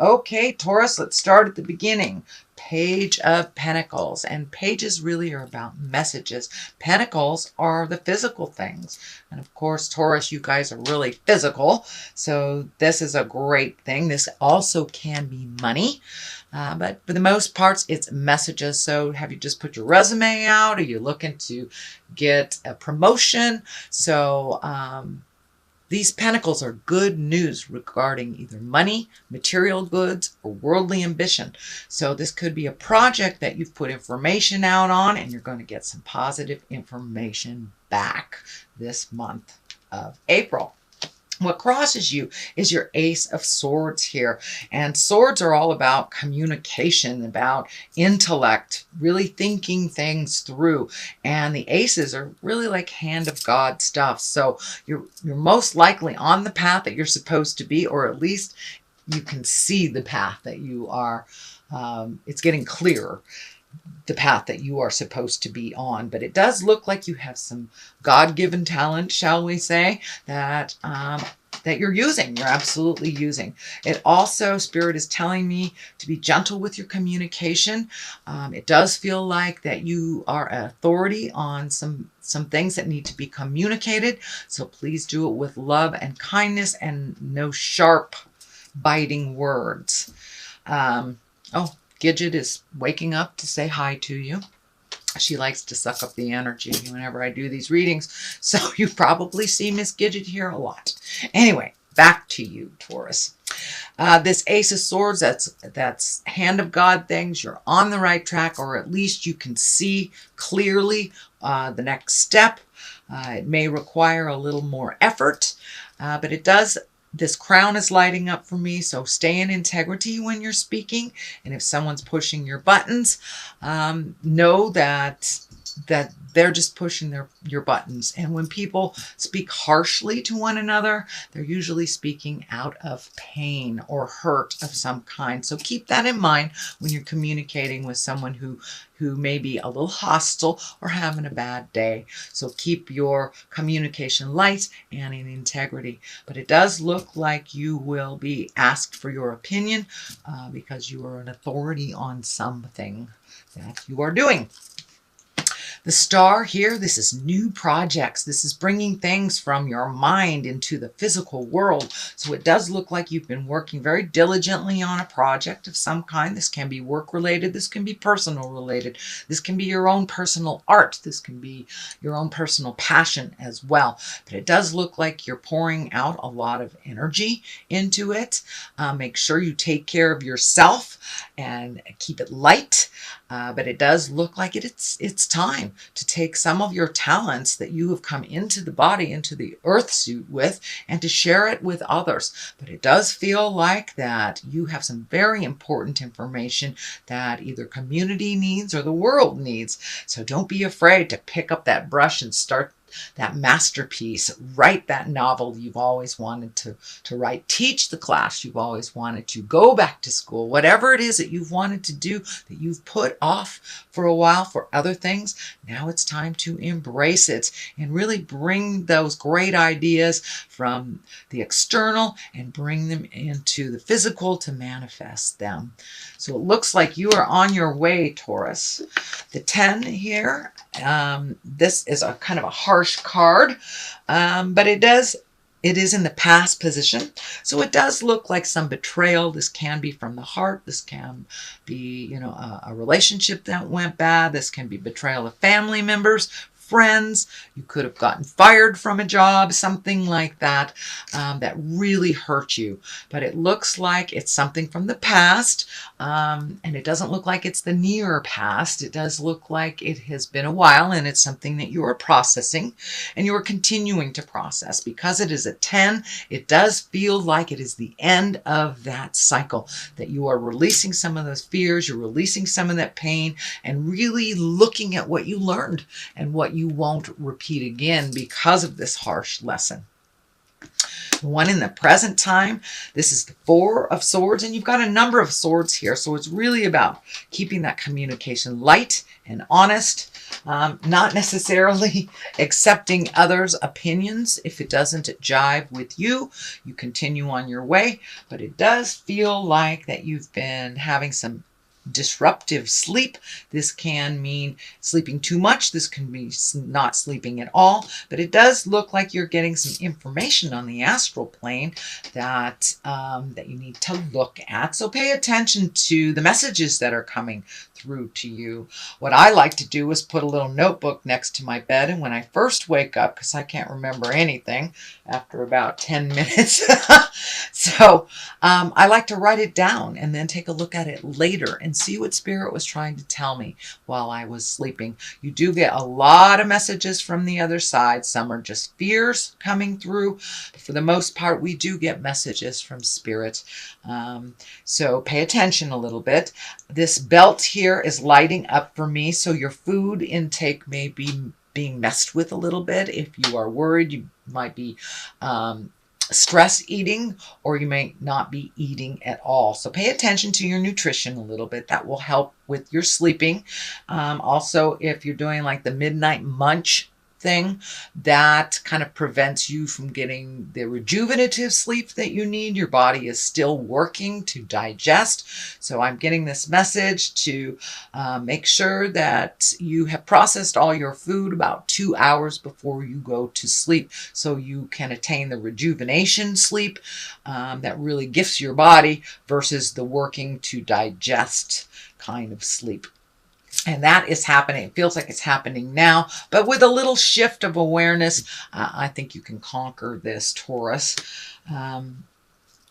Okay, Taurus, let's start at the beginning. Page of Pentacles. And pages really are about messages. Pentacles are the physical things. And of course, Taurus, you guys are really physical. So this is a great thing. This also can be money. But for the most parts, it's messages. So have you just put your resume out? Are you looking to get a promotion? So these pentacles are good news regarding either money, material goods, or worldly ambition. So this could be a project that you've put information out on, and you're going to get some positive information back this month of April. What crosses you is your Ace of Swords here. And swords are all about communication, about intellect, really thinking things through. And the aces are really like hand of God stuff. So you're most likely on the path that you're supposed to be, or at least you can see the path that you are. It's getting clearer, the path that you are supposed to be on. But it does look like you have some God-given talent, shall we say, that you're using. You're absolutely using. It also, Spirit is telling me to be gentle with your communication. It does feel like that you are an authority on some things that need to be communicated. So please do it with love and kindness and no sharp, biting words. Oh, Gidget is waking up to say hi to you. She likes to suck up the energy whenever I do these readings. So you probably see Miss Gidget here a lot. Anyway, back to you, Taurus. This Ace of Swords, that's hand of God things. You're on the right track, or at least you can see clearly the next step. It may require a little more effort, but it does. This crown is lighting up for me, so stay in integrity when you're speaking. And if someone's pushing your buttons, know that they're just pushing your buttons. And when people speak harshly to one another, they're usually speaking out of pain or hurt of some kind. So keep that in mind when you're communicating with someone who may be a little hostile or having a bad day. So keep your communication light and in integrity. But it does look like you will be asked for your opinion because you are an authority on something that you are doing. The star here, this is new projects. This is bringing things from your mind into the physical world. So it does look like you've been working very diligently on a project of some kind. This can be work related. This can be personal related. This can be your own personal art. This can be your own personal passion as well. But it does look like you're pouring out a lot of energy into it. Make sure you take care of yourself and keep it light. But it does look like it's time to take some of your talents that you have come into the body, into the earth suit with, and to share it with others. But it does feel like that you have some very important information that either community needs or the world needs. So don't be afraid to pick up that brush and start that masterpiece. Write that novel you've always wanted to write. Teach the class you've always wanted to. Go back to school. Whatever it is that you've wanted to do that you've put off for a while for other things, now it's time to embrace it and really bring those great ideas from the external and bring them into the physical to manifest them. So it looks like you are on your way, Taurus. The 10 here, this is a kind of a harsh card, but it is in the past position. So it does look like some betrayal. This can be from the heart. This can be, a relationship that went bad. This can be betrayal of family members, friends. You could have gotten fired from a job, something like that, that really hurt you. But it looks like it's something from the past, and it doesn't look like it's the near past. It does look like it has been a while, and it's something that you are processing, and you are continuing to process. Because it is a 10, it does feel like it is the end of that cycle, that you are releasing some of those fears, you're releasing some of that pain, and really looking at what you learned and what you won't repeat again because of this harsh lesson. one in the present time. This is the Four of Swords, and you've got a number of swords here. So it's really about keeping that communication light and honest, not necessarily accepting others' opinions. If it doesn't jive with you, you continue on your way. But it does feel like that you've been having some disruptive sleep. This can mean sleeping too much. This can be not sleeping at all. But it does look like you're getting some information on the astral plane that that you need to look at. So pay attention to the messages that are coming through to you. What I like to do is put a little notebook next to my bed, and when I first wake up, because I can't remember anything after about 10 minutes, so I like to write it down and then take a look at it later and see what Spirit was trying to tell me while I was sleeping. You do get a lot of messages from the other side. Some are just fears coming through. But for the most part, we do get messages from Spirit. So pay attention a little bit. This belt here is lighting up for me, so your food intake may be being messed with a little bit. If you are worried, you might be stress eating, or you may not be eating at all. So pay attention to your nutrition a little bit. That will help with your sleeping. Also, if you're doing like the midnight munch thing, that kind of prevents you from getting the rejuvenative sleep that you need. Your body is still working to digest. So I'm getting this message to make sure that you have processed all your food about 2 hours before you go to sleep, so you can attain the rejuvenation sleep that really gifts your body versus the working to digest kind of sleep. And that is happening. It feels like it's happening now. But with a little shift of awareness, I think you can conquer this, Taurus,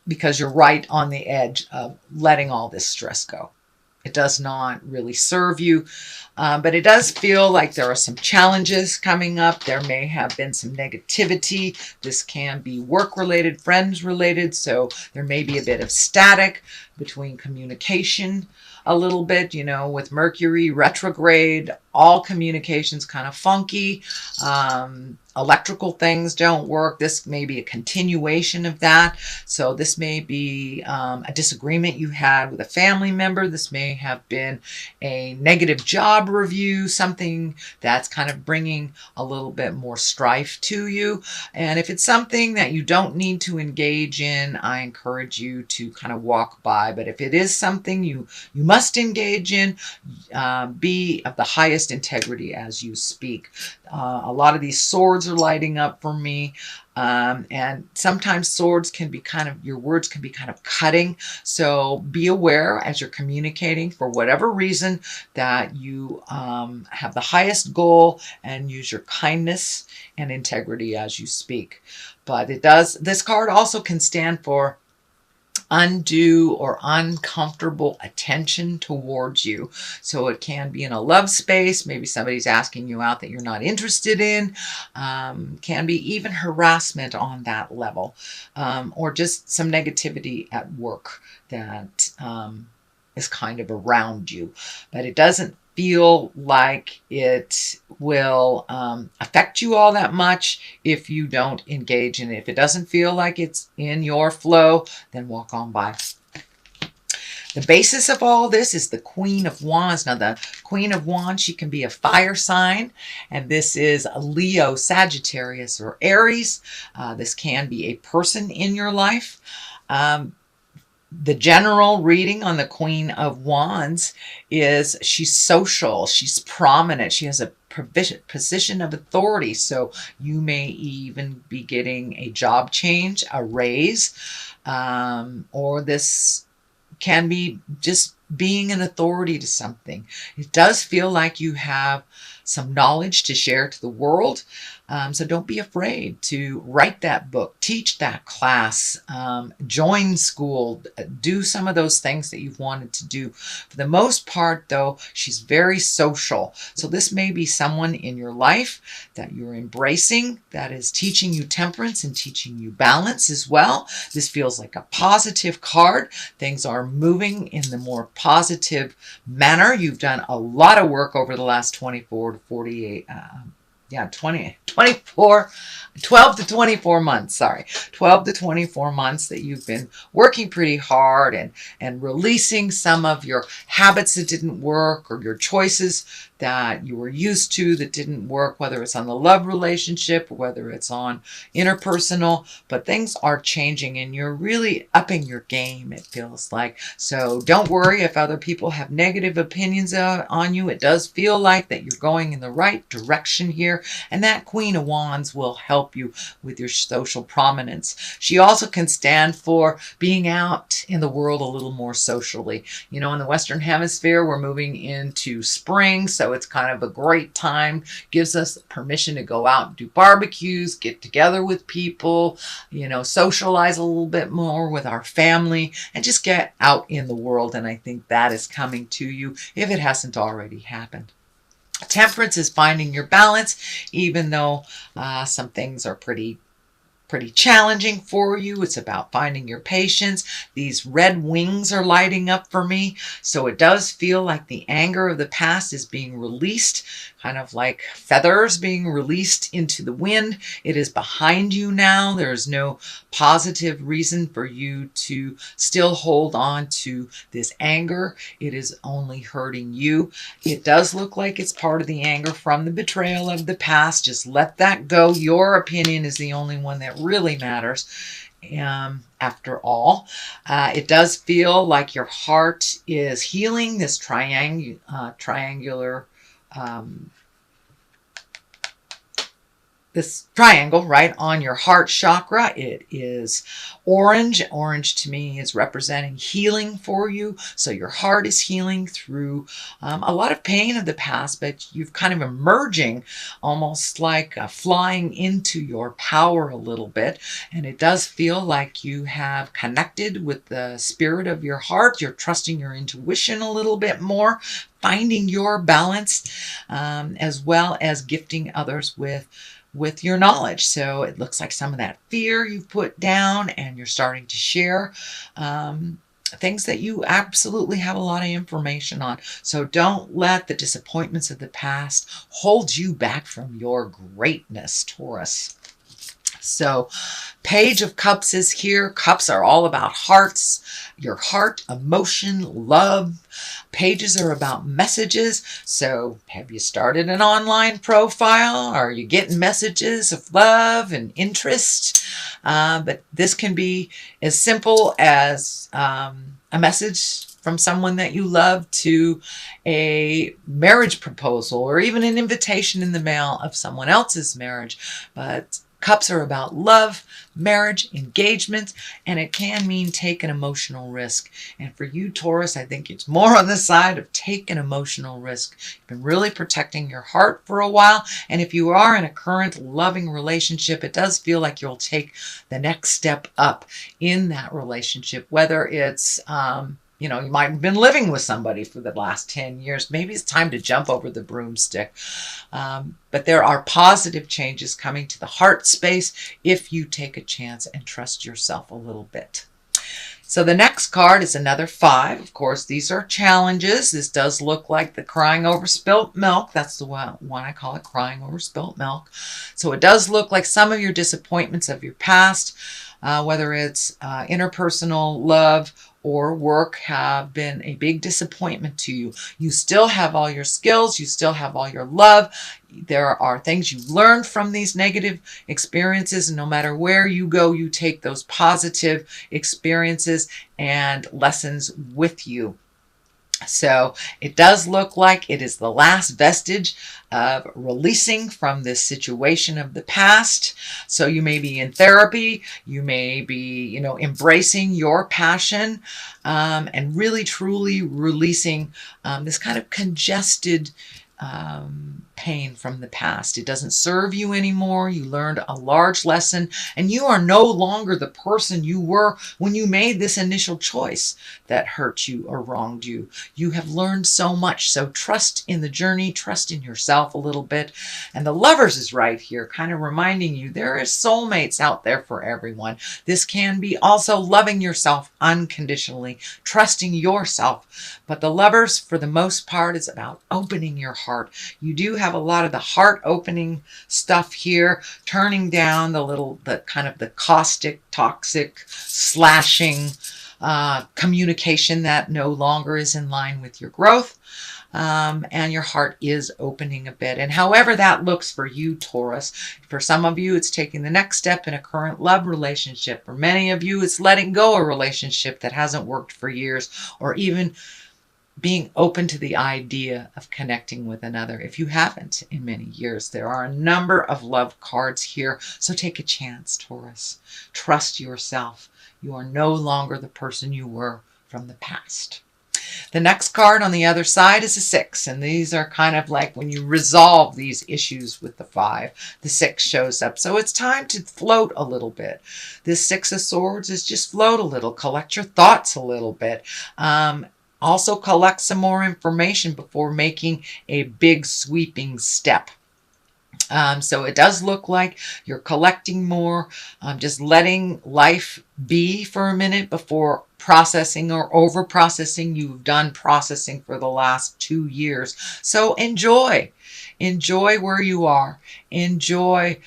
because you're right on the edge of letting all this stress go. It does not really serve you, but it does feel like there are some challenges coming up. There may have been some negativity. This can be work-related, friends-related, so there may be a bit of static between communication a little bit, you know, with Mercury retrograde, all communications kind of funky. Electrical things don't work. This may be a continuation of that. So this may be a disagreement you had with a family member. This may have been a negative job review, something that's kind of bringing a little bit more strife to you. And if it's something that you don't need to engage in, I encourage you to kind of walk by. But if it is something you must engage in, be of the highest integrity as you speak. A lot of these swords are lighting up for me. And sometimes swords can be your words can be kind of cutting. So be aware as you're communicating, for whatever reason, that you have the highest goal, and use your kindness and integrity as you speak. But this card also can stand for undue or uncomfortable attention towards you. So it can be in a love space. Maybe somebody's asking you out that you're not interested in. Can be even harassment on that level, or just some negativity at work that is kind of around you. But it doesn't feel like it will affect you all that much if you don't engage in it. If it doesn't feel like it's in your flow, then walk on by. The basis of all this is the Queen of Wands. Now, the Queen of Wands, she can be a fire sign, and this is a Leo, Sagittarius, or Aries. This can be a person in your life. The general reading on the Queen of Wands is she's social, she's prominent, she has a position of authority. So you may even be getting a job change, a raise, or this can be just being an authority to something. It does feel like you have some knowledge to share to the world. So don't be afraid to write that book, teach that class, join school, do some of those things that you've wanted to do. For the most part, though, she's very social. So this may be someone in your life that you're embracing, that is teaching you temperance and teaching you balance as well. This feels like a positive card. Things are moving in the more positive manner. You've done a lot of work over the last 24 to 48 yeah, 24, 12 to 24 months, sorry. 12 to 24 months that you've been working pretty hard and releasing some of your habits that didn't work or your choices that you were used to that didn't work, whether it's on the love relationship, whether it's on interpersonal, but things are changing and you're really upping your game, it feels like. So don't worry if other people have negative opinions on you. It does feel like that you're going in the right direction here, and that Queen of Wands will help you with your social prominence. She also can stand for being out in the world a little more socially. You know, in the Western Hemisphere, we're moving into spring, so it's kind of a great time. Gives us permission to go out and do barbecues, get together with people, you know, socialize a little bit more with our family, and just get out in the world. And I think that is coming to you if it hasn't already happened. Temperance is finding your balance, even though some things are pretty challenging for you. It's about finding your patience. These red wings are lighting up for me. So it does feel like the anger of the past is being released, kind of like feathers being released into the wind. It is behind you now. There's no positive reason for you to still hold on to this anger. It is only hurting you. It does look like it's part of the anger from the betrayal of the past. Just let that go. Your opinion is the only one that really matters. After all, it does feel like your heart is healing. This triangular this triangle right on your heart chakra. It is orange. Orange to me is representing healing for you. So your heart is healing through a lot of pain of the past, but you've kind of emerging almost like flying into your power a little bit. And it does feel like you have connected with the spirit of your heart. You're trusting your intuition a little bit more, finding your balance, as well as gifting others with your knowledge. So it looks like some of that fear you've put down and you're starting to share things that you absolutely have a lot of information on. So don't let the disappointments of the past hold you back from your greatness, Taurus. So Page of Cups is here. Cups are all about hearts, your heart, emotion, love. Pages are about messages. So have you started an online profile? Are you getting messages of love and interest? But this can be as simple as a message from someone that you love to a marriage proposal or even an invitation in the mail of someone else's marriage. But Cups are about love, marriage, engagement, and it can mean take an emotional risk. And for you, Taurus, I think it's more on the side of take an emotional risk. You've been really protecting your heart for a while, and if you are in a current loving relationship, it does feel like you'll take the next step up in that relationship, whether it's you know, you might have been living with somebody for the last 10 years. Maybe it's time to jump over the broomstick. But there are positive changes coming to the heart space if you take a chance and trust yourself a little bit. So the next card is another 5. Of course, these are challenges. This does look like the crying over spilt milk. That's the one I call it, crying over spilt milk. So it does look like some of your disappointments of your past, whether it's interpersonal love or work, have been a big disappointment to you. You still have all your skills. You still have all your love. There are things you learned from these negative experiences, and no matter where you go, you take those positive experiences and lessons with you. So it does look like it is the last vestige of releasing from this situation of the past. So you may be in therapy, you may be, you know, embracing your passion and really truly releasing this kind of congested pain from the past. It doesn't serve you anymore. You learned a large lesson, and you are no longer the person you were when you made this initial choice that hurt you or wronged you. You have learned so much. So trust in the journey, trust in yourself a little bit. And the Lovers is right here, kind of reminding you there is soulmates out there for everyone. This can be also loving yourself unconditionally, trusting yourself. But the Lovers, for the most part, is about opening your heart. You do have a lot of the heart opening stuff here, turning down the kind of the caustic, toxic, slashing communication that no longer is in line with your growth. And your heart is opening a bit. And however that looks for you, Taurus, for some of you, it's taking the next step in a current love relationship. For many of you, it's letting go a relationship that hasn't worked for years, or even being open to the idea of connecting with another if you haven't in many years. There are a number of love cards here, so take a chance, Taurus. Trust yourself. You are no longer the person you were from the past. The next card on the other side is a 6, and these are kind of like when you resolve these issues with the 5, the 6 shows up. So it's time to float a little bit. This 6 of Swords is just float a little, collect your thoughts a little bit. Also collect some more information before making a big sweeping step. So it does look like you're collecting more, just letting life be for a minute before processing or over processing. You've done processing for the last 2 years. So enjoy where you are. Enjoy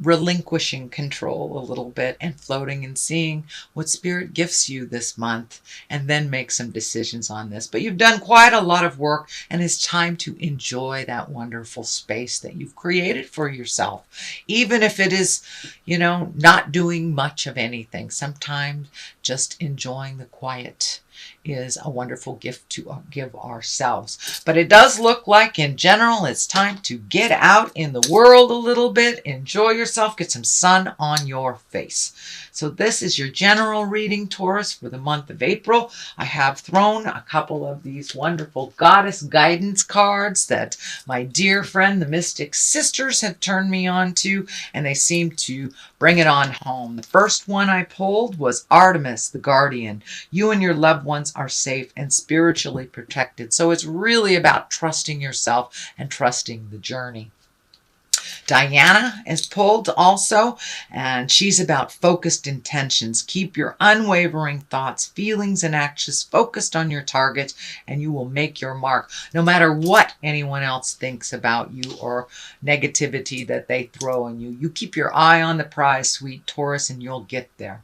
relinquishing control a little bit and floating and seeing what Spirit gifts you this month, and then make some decisions on this. But you've done quite a lot of work, and it's time to enjoy that wonderful space that you've created for yourself. Even if it is, not doing much of anything, sometimes just enjoying the quiet is a wonderful gift to give ourselves. But it does look like, in general, it's time to get out in the world a little bit, enjoy yourself, get some sun on your face. So this is your general reading, Taurus, for the month of April. I have thrown a couple of these wonderful goddess guidance cards that my dear friend, the Mystic Sisters, have turned me on to, and they seem to bring it on home. The first one I pulled was Artemis, the Guardian. You and your loved ones are safe and spiritually protected. So it's really about trusting yourself and trusting the journey. Diana is pulled also, and she's about focused intentions. Keep your unwavering thoughts, feelings, and actions focused on your target, and you will make your mark, no matter what anyone else thinks about you or negativity that they throw on you. You keep your eye on the prize, sweet Taurus, and you'll get there.